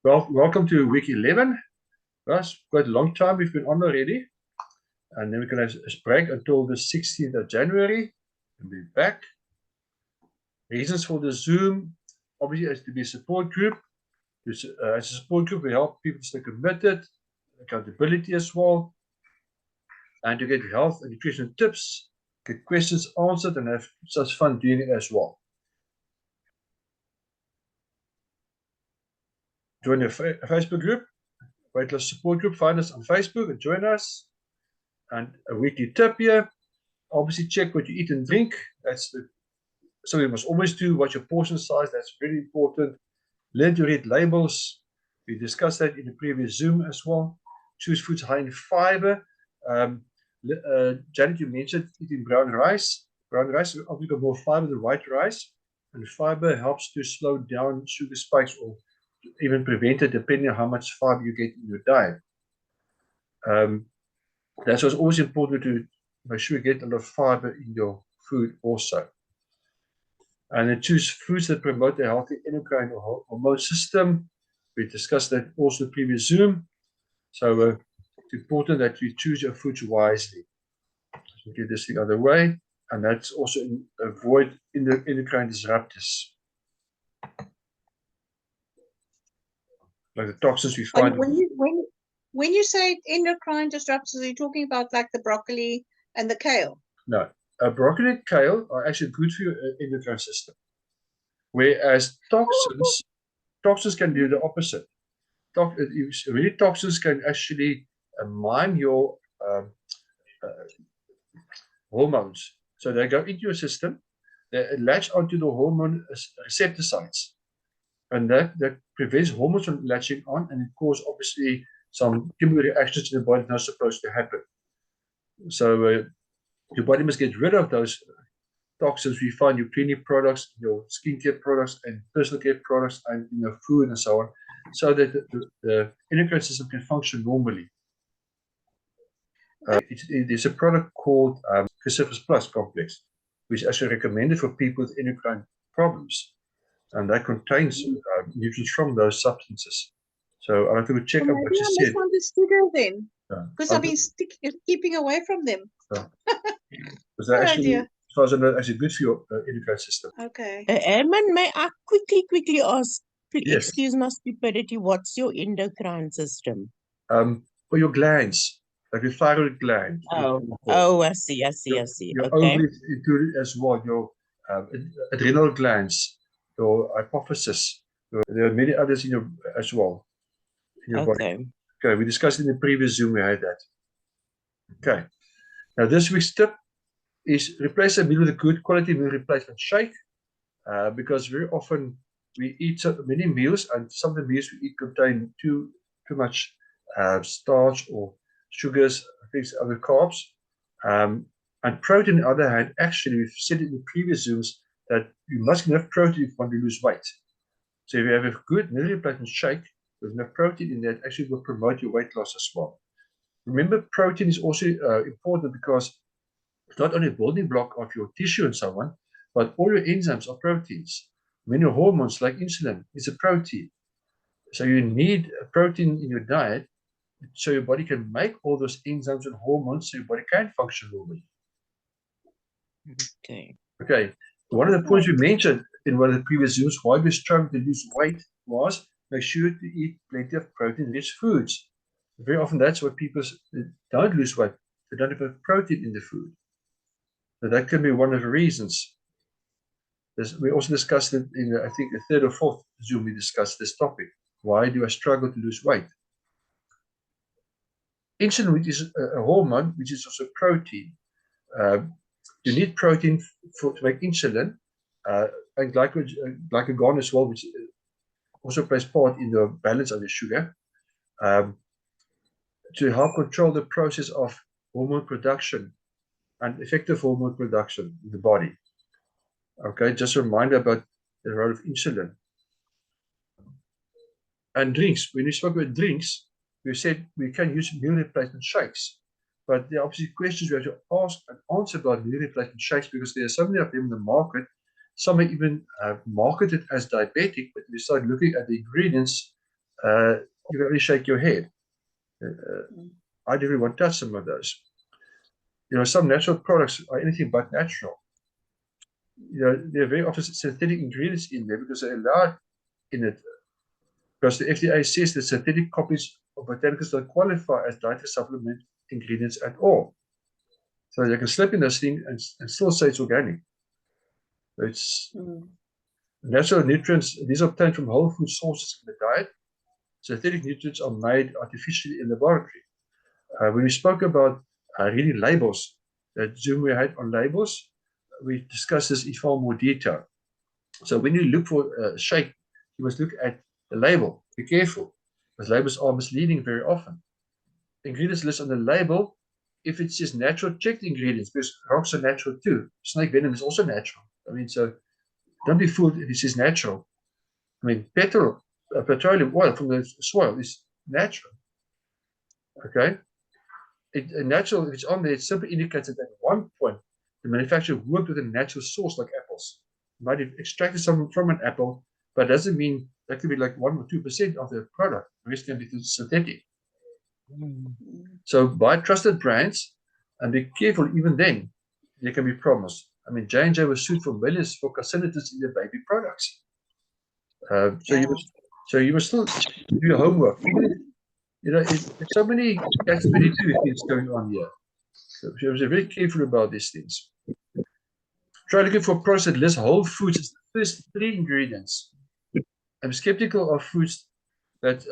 Well, welcome to week 11. That's quite a long time we've been on already. And then we're going to have a break until the 16th of January. We'll be back. Reasons for the Zoom, obviously, has to be a support group. As a support group, we help people to stay committed, accountability as well, and to get health and nutrition tips, get questions answered, and have such fun doing it as well. Join the Facebook group, weight loss support group. Find us on Facebook and join us. And a weekly tip here. Obviously, check what you eat and drink. That's so you must always do. What's your portion size? That's very important. Learn to read labels. We discussed that in the previous Zoom as well. Choose foods high in fiber. Janet, you mentioned eating brown rice. Brown rice obviously got more fiber than white rice, and fiber helps to slow down sugar spikes or even prevent it, depending on how much fiber you get in your diet. That's what's always important, to make sure you get a lot of fiber in your food also. And then choose foods that promote a healthy endocrine or hormone system. We discussed that also in the previous Zoom. So it's important that you choose your foods wisely. So get this the other way. And that's also avoid endocrine disruptors. Like the toxins we find. When you say endocrine disruptors, are you talking about like the broccoli and the kale? No. Broccoli and kale are actually good for your endocrine system. Whereas toxins can do the opposite. Really, toxins can actually mime your hormones. So they go into your system, they latch onto the hormone receptor sites. And that prevents hormones from latching on, and it causes obviously some chemical reactions in the body not supposed to happen. So your body must get rid of those toxins we find in your cleaning products, your skincare products, and personal care products, and in your food and so on, so that the endocrine system can function normally. There's a product called Crucifix Plus complex, which is actually recommended for people with endocrine problems, and that contains nutrients from those substances. So I'll have to check out what you said. I misunderstood her then, because I've been keeping away from them. Because they're actually, as far as I know, actually good for your endocrine system. Okay. Herman, may I quickly ask, Yes. Excuse my stupidity, what's your endocrine system? For your glands, like your thyroid gland. I see. Your ovaries included as well, your adrenal glands, your hypophysis. There are many others in your as well. In your body. Okay, we discussed in the previous Zoom, we had that. Okay. Now this week's tip is replace a meal with a good quality meal replacement shake, because very often we eat so many meals, and some of the meals we eat contain too much starch or sugars, things, other carbs. And protein, on the other hand, actually, we've said in the previous Zooms that you must have enough protein if you want to lose weight. So if you have a good meal replacement shake with enough protein in that, actually will promote your weight loss as well. Remember, protein is also important because it's not only a building block of your tissue and so on, but all your enzymes are proteins. Many hormones like insulin is a protein. So you need a protein in your diet so your body can make all those enzymes and hormones so your body can function normally. Okay. One of the points we mentioned in one of the previous Zooms, why we struggle to lose weight, was make sure to eat plenty of protein-rich foods. Very often that's why people don't lose weight. They don't have enough protein in the food. So that can be one of the reasons. We also discussed it in, I think, the third or fourth Zoom we discussed this topic. Why do I struggle to lose weight? Insulin, which is a hormone, which is also protein. You need protein to make insulin, and glycogen as well, which also plays part in the balance of the sugar, to help control the process of hormone production and effective hormone production in the body. Okay, just a reminder about the role of insulin. And drinks. When we spoke about drinks, we said we can use meal replacement shakes. But there are obviously questions we have to ask and answer about meal replacement shakes, because there are so many of them in the market. Some are even marketed as diabetic, but we start looking at the ingredients, you can only shake your head. I didn't really want to touch some of those. Some natural products are anything but natural. There are very often synthetic ingredients in there because they're allowed in it. Because the FDA says that synthetic copies of botanicals don't qualify as dietary supplement ingredients at all. So you can slip in this thing and still say it's organic. It's natural nutrients. These are obtained from whole food sources in the diet. Synthetic nutrients are made artificially in the laboratory. When we spoke about reading labels, that Zoom we had on labels, we discussed this in far more detail. So when you look for a shake, you must look at the label. Be careful, because labels are misleading very often. The ingredients list on the label, if it says natural, check the ingredients, because rocks are natural too. Snake venom is also natural. I mean, so don't be fooled if it says natural. I mean, petroleum oil from the soil is natural. Okay? Natural, if it's on there, it simply indicates that at one point, the manufacturer worked with a natural source like apples. Might have extracted something from an apple, but it doesn't mean that could be like 1 or 2% of the product. The rest can be synthetic. So buy trusted brands and be careful. Even then, there can be problems. I mean, J&J was sued for millions for carcinogens in their baby products. So you must still do your homework. There's so many catch-22 things going on here. So I was very careful about these things. Try looking for products that list whole foods as the first 3 ingredients. I'm skeptical of foods that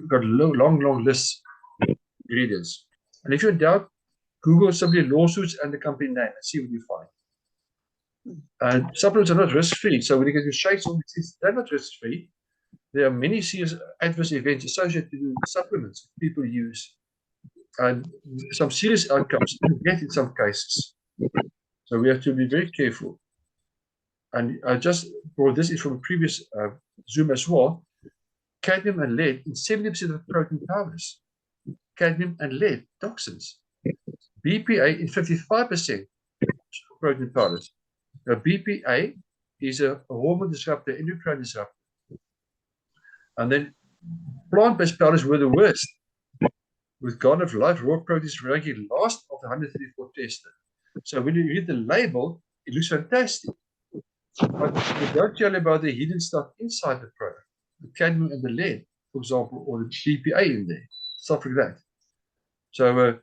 got long lists of ingredients. And if you're in doubt, Google simply lawsuits and the company name and see what you find. Supplements are not risk-free. So when you get your shakes, they're not risk-free. There are many serious adverse events associated with supplements people use, and some serious outcomes, death in some cases. So we have to be very careful. And I just brought this in from a previous Zoom as well. Cadmium and lead in 70% of protein powders. Cadmium and lead toxins. BPA in 55% of protein powders. Now, BPA is a hormone disruptor, endocrine disruptor. And then plant-based powders were the worst, with Garden of Life raw proteins ranking last of the 134 tested. So when you read the label, it looks fantastic. But they don't tell you about the hidden stuff inside the product, the cadmium and the lead, for example, or the BPA in there, stuff like that. So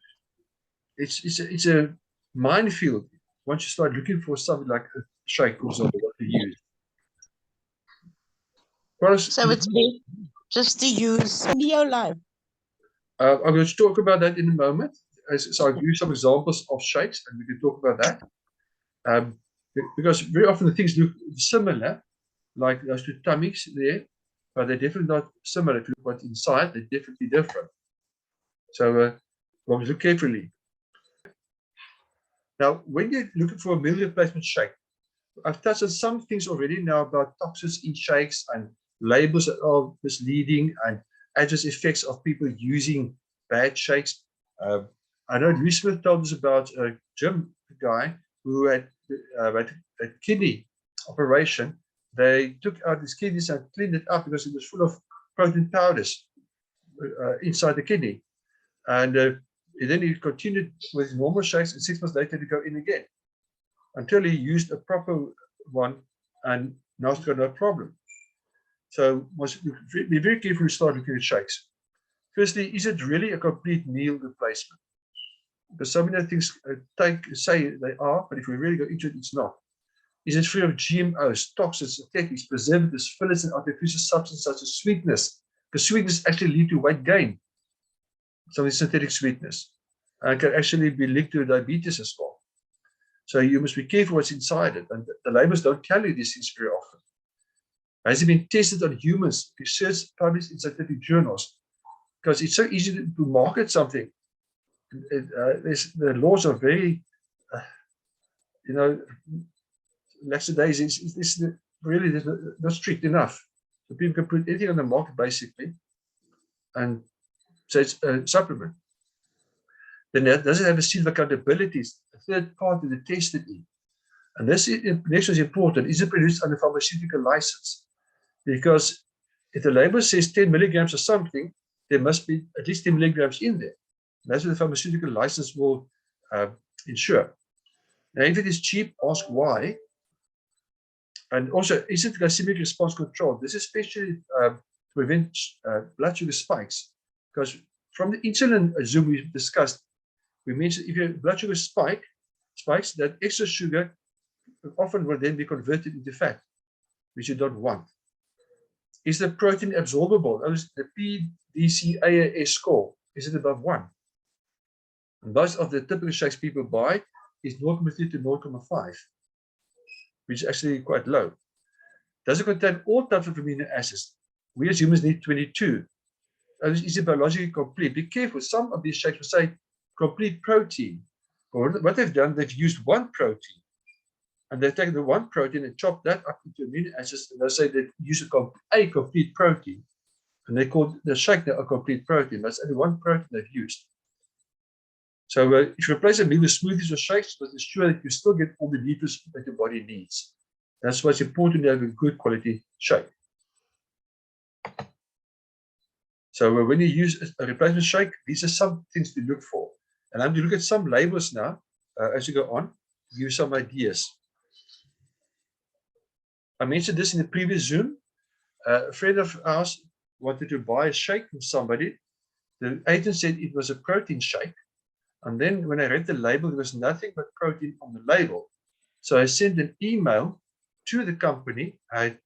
it's a minefield once you start looking for something like a shake, for example, what to use. So it's just to use in your life. I'm going to talk about that in a moment. So I'll give you some examples of shakes, and we can talk about that. Because very often the things look similar, like those 2 tummies there, but they're definitely not similar. If you look what's inside, they're definitely different. So we'll look carefully. Now, when you're looking for a meal replacement shake, I've touched on some things already now about toxins in shakes and labels that are misleading and adverse effects of people using bad shakes. I know Louis Smith told us about a gym guy who had a kidney operation. They took out his kidneys and cleaned it up because it was full of protein powders inside the kidney. And then he continued with his normal shakes, and 6 months later to go in again until he used a proper one, and now he's got no problem. So be very careful to start looking at shakes. Firstly, is it really a complete meal replacement? Because so many things say they are, but if we really go into it, it's not. Is it free of GMOs, toxins, synthetics, preservatives, fillers, and artificial substances such as sweetness? Because sweetness actually leads to weight gain. Some of the synthetic sweetness, and can actually be linked to diabetes as well. So you must be careful what's inside it, and the labels don't tell you these things very often. Has it been tested on humans? Research published in scientific journals, because it's so easy to market something. The laws are very, lackadaisical. It's really not strict enough. So people can put anything on the market basically, and say it's a supplement. Then does it have a seal of accountability? A third party that tested it. And this information is important. Is it produced under pharmaceutical license? Because If the label says 10 milligrams of something, there must be at least 10 milligrams in there. That's what the pharmaceutical license will ensure. Now, if it is cheap, ask why. And also, is it glycemic response control? This is especially to prevent blood sugar spikes. Because from the insulin Zoom we discussed, we mentioned if your blood sugar spikes, that extra sugar often will then be converted into fat, which you don't want. Is the protein absorbable? The B.Sc AAS score, is it above 1? And most of the typical shakes people buy is 0.3 to 0.5, which is actually quite low. Does it contain all types of amino acids? We as humans need 22. Is it biologically complete? Be careful. Some of these shakes will say complete protein. But what they've done, they've used one protein. And they've taken the one protein and chopped that up into amino acids. And they'll say they use a complete protein. And they call the shake a complete protein. That's only one protein they've used. So if you replace a meal with smoothies or shakes, but ensure that you still get all the nutrients that your body needs. That's why it's important to have a good quality shake. So when you use a replacement shake, these are some things to look for. And I'm going to look at some labels now as you go on, give you some ideas. I mentioned this in the previous Zoom. A friend of ours wanted to buy a shake from somebody. The agent said it was a protein shake. And then when I read the label, there was nothing but protein on the label. So I sent an email to the company. I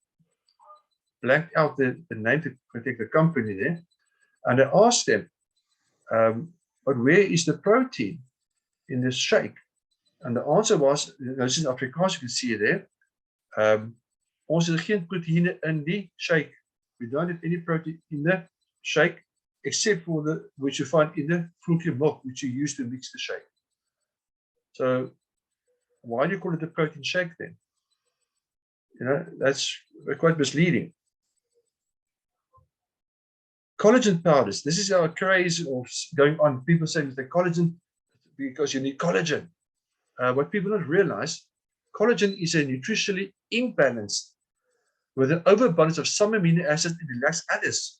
blanked out the name to protect the company there. And I asked them, but where is the protein in this shake? And the answer was, this is in Afrikaans, you can see it there. Ons het geen proteïne in die shake. We don't have any protein in the shake, except for the which you find in the fruity milk, which you use to mix the shake. So why do you call it a protein shake then? You know, that's quite misleading. Collagen powders. This is our craze of going on. People saying the collagen because you need collagen. What people don't realize, collagen is a nutritionally imbalanced with an overbalance of some amino acids and lacks others.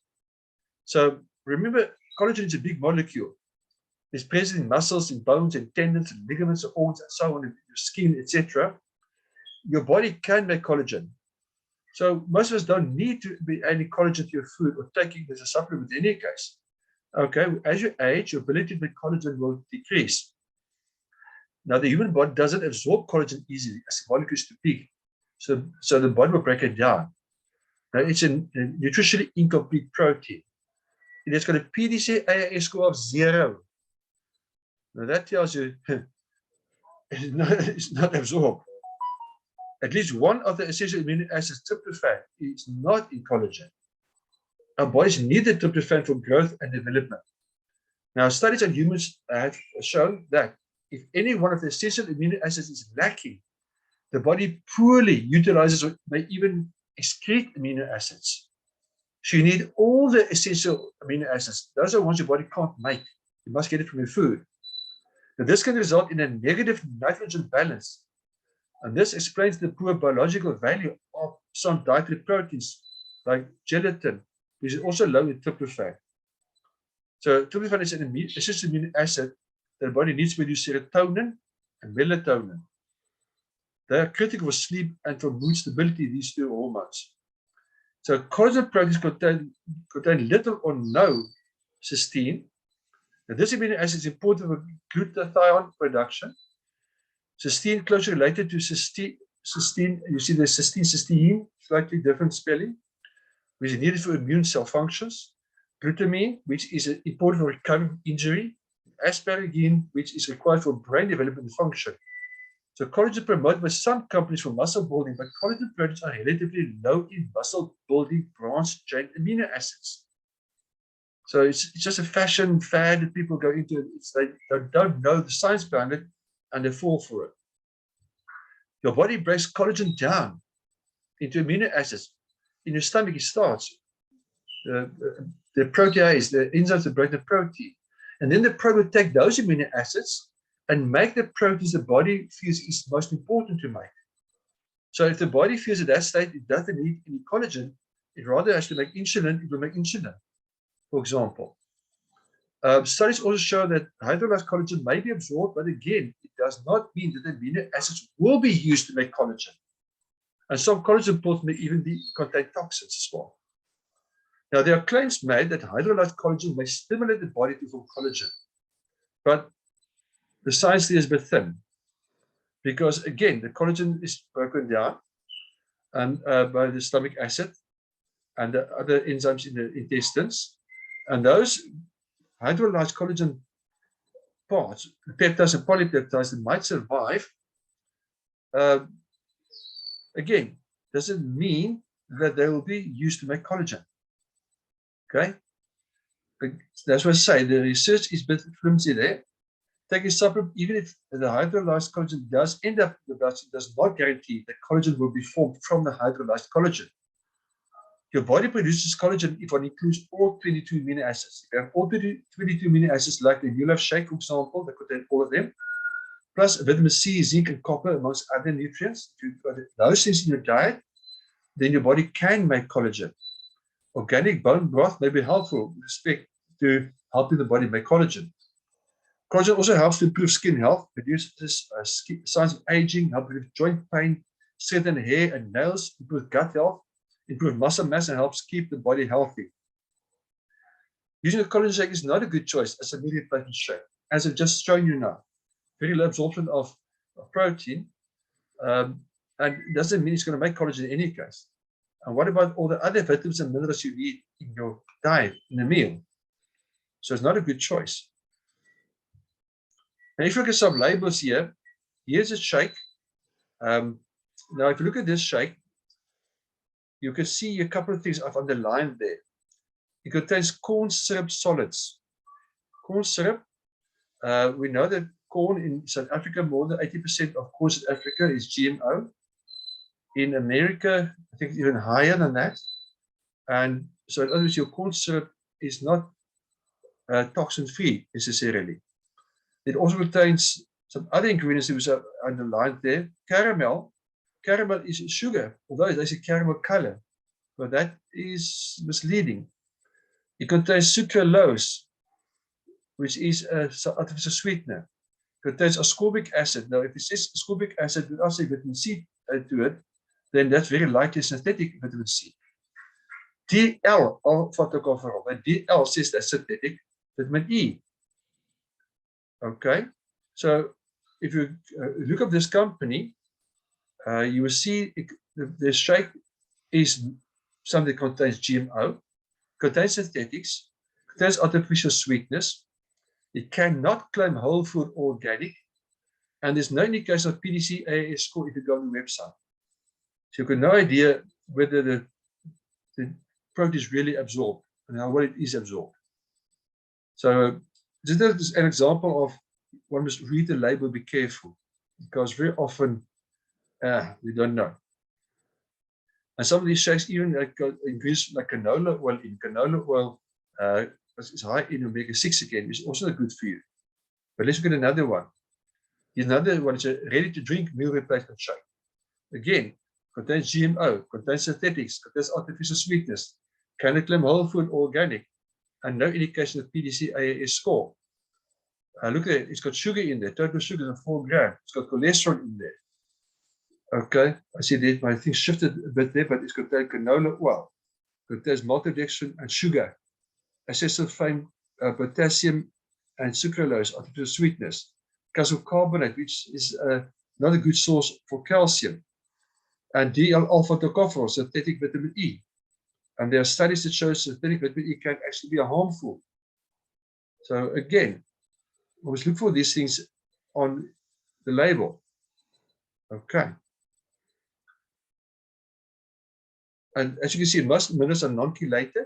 So remember, collagen is a big molecule. It's present in muscles, in bones, in tendons, and ligaments, and organs, and so on, in your skin, etc. Your body can make collagen. So most of us don't need to be adding collagen to your food or taking it as a supplement in any case. Okay, as you age, your ability to make collagen will decrease. Now, the human body doesn't absorb collagen easily as the molecule is too big. So the body will break it down. Now, it's a nutritionally incomplete protein. It has got a B.Sc AAS score of 0. Now, that tells you it's not absorbed. At least one of the essential amino acids, tryptophan, is not in collagen. Our bodies need the tryptophan for growth and development. Now, studies on humans have shown that if any one of the essential amino acids is lacking, the body poorly utilizes or may even excrete amino acids. So you need all the essential amino acids. Those are ones your body can't make. You must get it from your food. Now, this can result in a negative nitrogen balance. And this explains the poor biological value of some dietary proteins like gelatin, which is also low in tryptophan. So tryptophan is an essential amino acid that the body needs to produce serotonin and melatonin. They are critical for sleep and for mood stability, these two hormones. So collagen proteins contain little or no cysteine. Now, this amino acid is important for glutathione production. Cysteine closely related to cysteine. You see the cysteine, slightly different spelling, which is needed for immune cell functions. Glutamine, which is important for recovering from injury. Asparagine, which is required for brain development and function. So collagen promoted by some companies for muscle building, but collagen proteins are relatively low in muscle building branched chain amino acids. So it's just a fashion fad that people go into. They don't know the science behind it, and they fall for it. Your body breaks collagen down into amino acids. In your stomach, it starts. The protease, the enzymes that break the protein. And then the protein will take those amino acids and make the proteins the body feels is most important to make. So if the body feels at that state it doesn't need any collagen, it rather has to make insulin, it will make insulin, for example. Studies also show that hydrolyzed collagen may be absorbed, but again, it does not mean that the amino acids will be used to make collagen. And some collagen pulls may even contain toxins as well. Now, there are claims made that hydrolyzed collagen may stimulate the body to form collagen, but the science there is a bit thin, because again, the collagen is broken down and by the stomach acid and the other enzymes in the intestines, and those hydrolyzed collagen parts, peptides and polypeptides that might survive, again, doesn't mean that they will be used to make collagen. Okay, that's what I say. The research is a bit flimsy there. Taking supplement, even if the hydrolyzed collagen does end up in the bloodstream, does not guarantee that collagen will be formed from the hydrolyzed collagen. Your body produces collagen if one includes all 22 amino acids. If you have all 22 amino acids, like the New Life Shake, for example, that contain all of them, plus vitamin C, zinc, and copper, amongst other nutrients. If you've got those things in your diet, then your body can make collagen. Organic bone broth may be helpful with respect to helping the body make collagen. Collagen also helps to improve skin health, reduces signs of aging, helps with joint pain, strengthen hair and nails, improve gut health, improve muscle mass, and helps keep the body healthy. Using a collagen shake is not a good choice as a meal replacement shake, as I've just shown you now. Very low absorption of protein, and it doesn't mean it's going to make collagen in any case. And what about all the other vitamins and minerals you need in your diet, in a meal? So it's not a good choice. And if you look at some labels here, here's a shake. Now, if you look at this shake, you can see a couple of things I've underlined there. It contains corn syrup solids. Corn syrup, we know that corn in South Africa, more than 80% of corn in South Africa is GMO. In America, I think even higher than that. And so in other words, your corn syrup is not toxin-free necessarily. It also contains some other ingredients which are underlined there. Caramel. Caramel is sugar, although there's a caramel color, but that is misleading. It contains sucralose, which is an artificial sweetener. It contains ascorbic acid. Now, if it says ascorbic acid without say vitamin C to it, then that's very likely synthetic vitamin C. DL alpha-tocopherol, and DL says that's synthetic vitamin E. Okay, so if you look up this company, you will see the shake is something that contains GMO, contains synthetics, contains artificial sweetness. It cannot claim whole food or organic, and there's no indication of PDC AAS score if you go on the website. So you've got no idea whether the protein is really absorbed and how well it is absorbed. So this is an example of one must read the label, be careful, because very often we don't know. And some of these shakes even ingredients like canola oil in. Canola oil is high in omega-6 again, which is also not good for you. But let's look at another one. Another one is a ready-to-drink meal replacement shake. Again, contains GMO, contains synthetics, contains artificial sweetness, cannot claim whole food or organic, and no indication of PDC AAS score. Look at it, it's got sugar in there, total sugar is 4 grams. It's got cholesterol in there. Okay, I see that my thing shifted a bit there, but it's contained canola oil, contains maltodextrin and sugar, acesulfame, potassium, and sucralose, artificial sweetness, calcium carbonate, which is not a good source for calcium, and DL alpha-tocopherol, synthetic vitamin E. And there are studies that show synthetic vitamin E can actually be harmful. So again, always look for these things on the label. Okay. And as you can see, most minerals are non-chelated.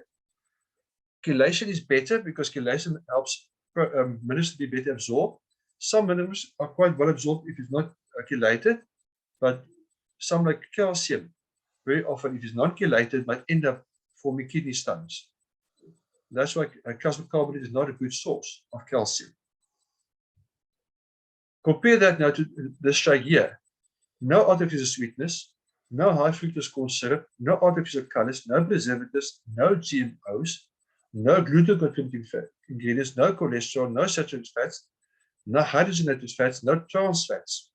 Chelation is better because chelation helps minerals to be better absorbed. Some minerals are quite well absorbed if it's not chelated, but some like calcium, very often if it's non-chelated, might end up forming kidney stones. That's why calcium carbonate is not a good source of calcium. Compare that now to this shake here. No artificial sweetness, no high fructose corn syrup, no artificial colors, no preservatives, no GMOs, no gluten-contributing ingredients, no cholesterol, no saturated fats, no hydrogenated fats, no trans fats.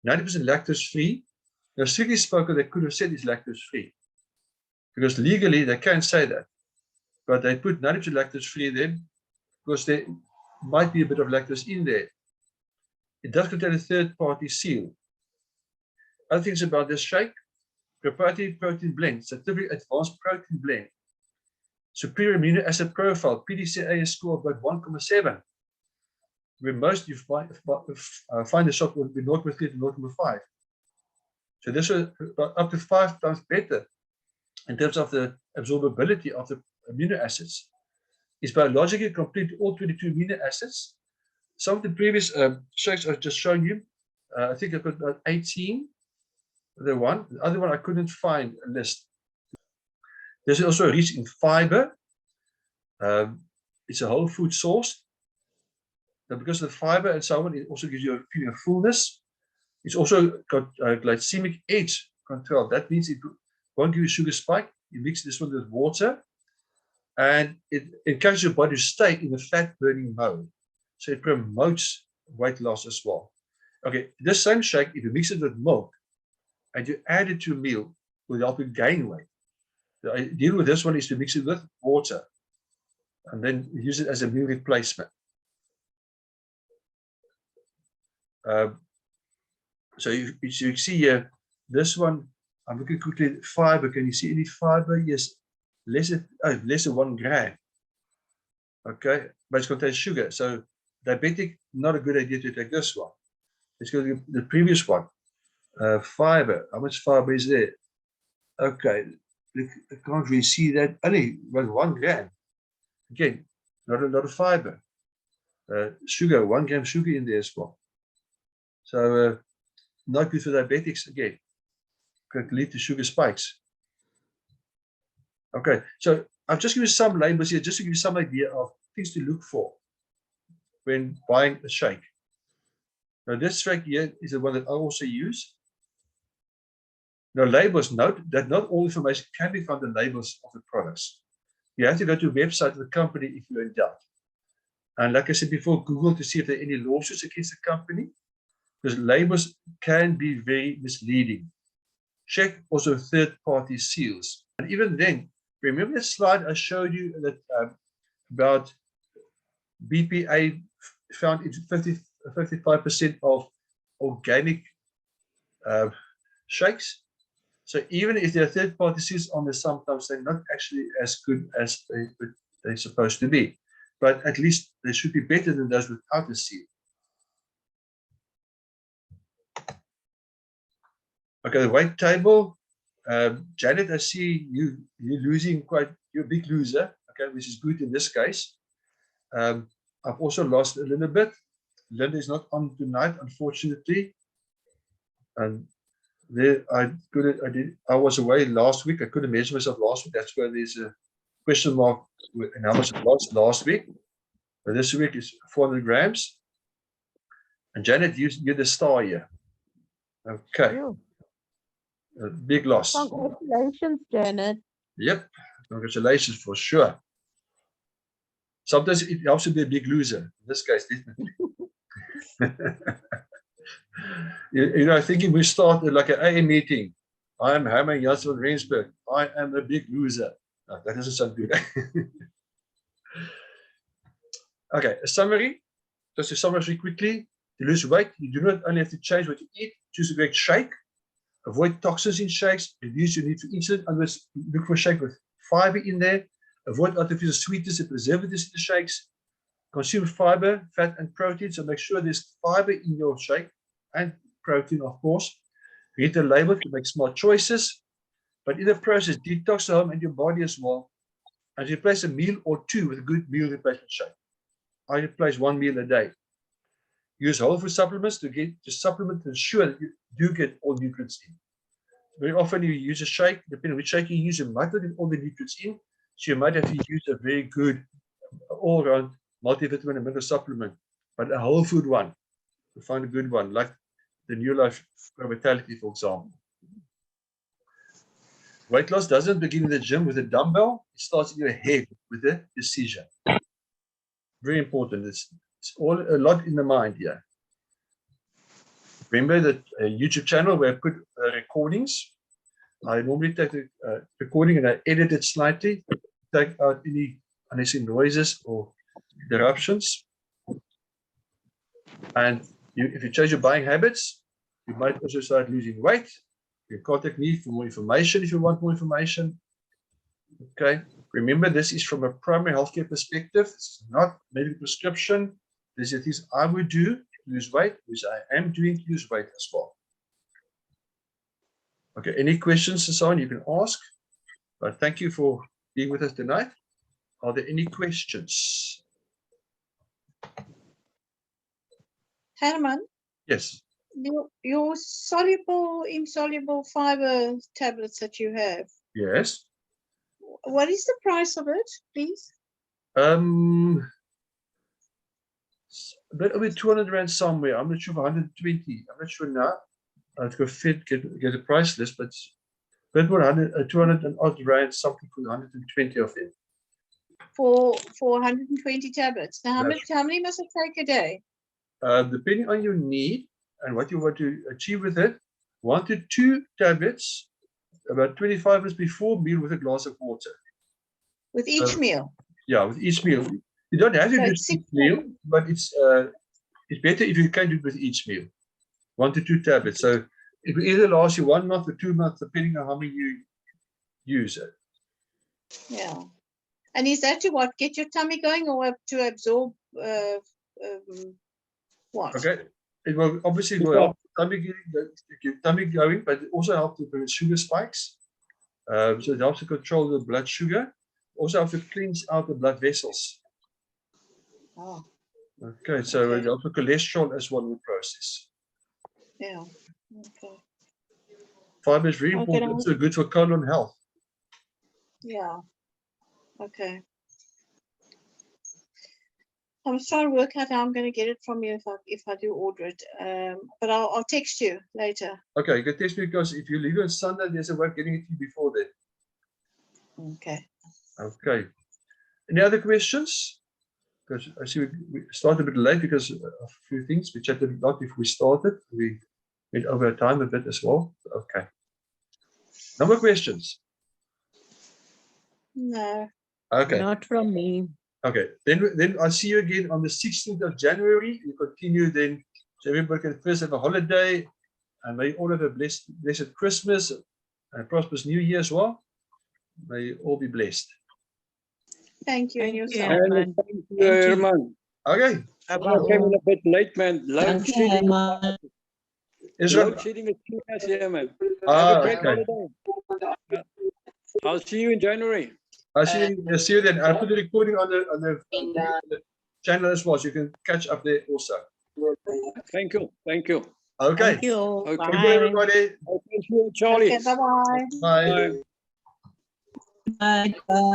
90% lactose-free. Now, strictly spoken, they could have said it's lactose-free, because legally they can't say that, but they put 90% lactose-free there because there might be a bit of lactose in there. It does contain a third-party seal. Other things about this shake: proprietary protein blend, scientific advanced protein blend, superior amino acid profile, PDCA score of about 1.7, where most you find the shot will be 0.3 to 0.5. So this is up to 5 times better in terms of the absorbability of the amino acids. It's biologically complete all 22 amino acids. Some of the previous shakes I've just shown you, I think I've got about 18. The other one I couldn't find a list. This is also rich in fiber. It's a whole food source. Now, because of the fiber and so on, it also gives you a feeling of fullness. It's also got glycemic edge control. That means it won't give you a sugar spike. You mix this one with water, and it encourages your body to stay in the fat burning mode. So it promotes weight loss as well. Okay, this same shake, if you mix it with milk and you add it to a meal, will help you gain weight. The idea with this one is to mix it with water and then use it as a meal replacement. So you see here, this one, I'm looking quickly at fiber. Can you see any fiber? Yes, less than 1 gram. Okay, but it contains sugar. So diabetic, not a good idea to take this one. Let's go to the previous one. Fiber, how much fiber is there? Okay, I can't really see that. Only about 1 gram. Again, not a lot of fiber. Sugar, 1 gram sugar in there as well. So not good for diabetics again. Could lead to sugar spikes. Okay, so I've just given you some labels here just to give you some idea of things to look for when buying a shake. Now this shake here is the one that I also use. Now labels, note that not all information can be found in labels of the products. You have to go to the website of the company if you're in doubt. And like I said before, Google to see if there are any lawsuits against the company, because labels can be very misleading. Check also third-party seals. And even then, remember the slide I showed you that about BPA found in 55% of organic shakes. So even if there are third-party seals on there, sometimes they're not actually as good as they're supposed to be. But at least they should be better than those without a seal. Okay, the weight table. Janet, I see you're losing you're a big loser, okay, which is good in this case. I've also lost a little bit. Linda is not on tonight, unfortunately. And there I was away last week. I couldn't measure myself last week. That's why there's a question mark in how much I lost last week. But this week is 400 grams. And Janet, you're the star here. Okay. A big loss. Congratulations, Janet. Yep. Congratulations for sure. Sometimes it helps to be a big loser. In this case, definitely. You know, thinking we start like an AA meeting. I'm Herman Janssen from Rensburg. I am a big loser. No, that doesn't sound good. Okay, a summary. Just to summarize really quickly. To lose weight, you do not only have to change what you eat, choose a great shake, avoid toxins in shakes, reduce your need for insulin. In other words, look for a shake with fiber in there, avoid artificial sweeteners and preservatives in the shakes, consume fiber, fat, and protein. So make sure there's fiber in your shake and protein, of course. Read the label to make smart choices, but in the process, detox the home and your body as well, and replace a meal or two with a good meal replacement shake. I replace 1 meal a day. Use whole food supplements to supplement to ensure that you do get all nutrients in. Very often you use a shake, depending on which shake you use, you might not get all the nutrients in, so you might have to use a very good all-round multivitamin and mineral supplement, but a whole food one, to find a good one, like the New Life Vitality, for example. Weight loss doesn't begin in the gym with a dumbbell. It starts in your head with a decision. Very important. It's all a lot in the mind here. Remember that YouTube channel where I put recordings. I normally take the recording and I edit it slightly, take out any unnecessary noises or interruptions. And if you change your buying habits, you might also start losing weight. You contact me for more information if you want more information. Okay. Remember, this is from a primary healthcare perspective. It's not medical prescription. These are things I would do to lose weight, which I am doing to lose weight as well. Okay, any questions and so on you can ask. But thank you for being with us tonight. Are there any questions? Herman, Yes. your soluble, insoluble fiber tablets that you have, Yes. what is the price of it, please? A bit over 200 rand somewhere. I'm not sure, 120. I'm not sure now. I have to go fit, get a price list, but a bit more 200 and odd rand, something for 120 of them. For 120 tablets. Now, Yes. how many must I take a day? Depending on your need and what you want to achieve with it, 1 to 2 tablets, about 25 minutes before meal with a glass of water. With each meal? Yeah, with each meal. You don't have to So do it's each 6 meal, but it's better if you can do it with each meal. 1 to 2 tablets. So it will either last you 1 month or 2 months, depending on how many you use it. Yeah. And is that to what? Get your tummy going or to absorb what? Okay. It will obviously help your tummy going, but it also helps to prevent sugar spikes. So it helps to control the blood sugar. Also helps to cleanse out the blood vessels. Oh, Okay, so it helps with cholesterol as well in the process. yeah. Okay. Fiber is very important. Also good for colon health. Yeah. Okay. I'm trying to work out how I'm going to get it from you if I do order it. But I'll text you later. Okay, you can text me because if you leave it on Sunday, there's a way of getting it to you before then. Okay. Okay. Any other questions? Because I see we started a bit late because of a few things. We chatted a lot before we started. We went over our time a bit as well. Okay. No more questions? No. Okay. Not from me. Okay. Then I'll see you again on the 16th of January. We continue then. So everybody can first have a holiday. And may all have a blessed Christmas and a prosperous New Year as well. May you all be blessed. Thank you. And yourself. Herman. Thank you, Herman. Okay. I came in a bit late, man. Load shedding. Load shedding is too much here, man. Have a great holiday. I'll see you in January. I'll see you then. I'll put the recording on the channel as well, so you can catch up there also. Thank you. Thank you. Okay. Thank you. Okay. Thank you, Bye. everybody. Thank you, Charlie. Okay, bye-bye. Bye. Bye. Bye.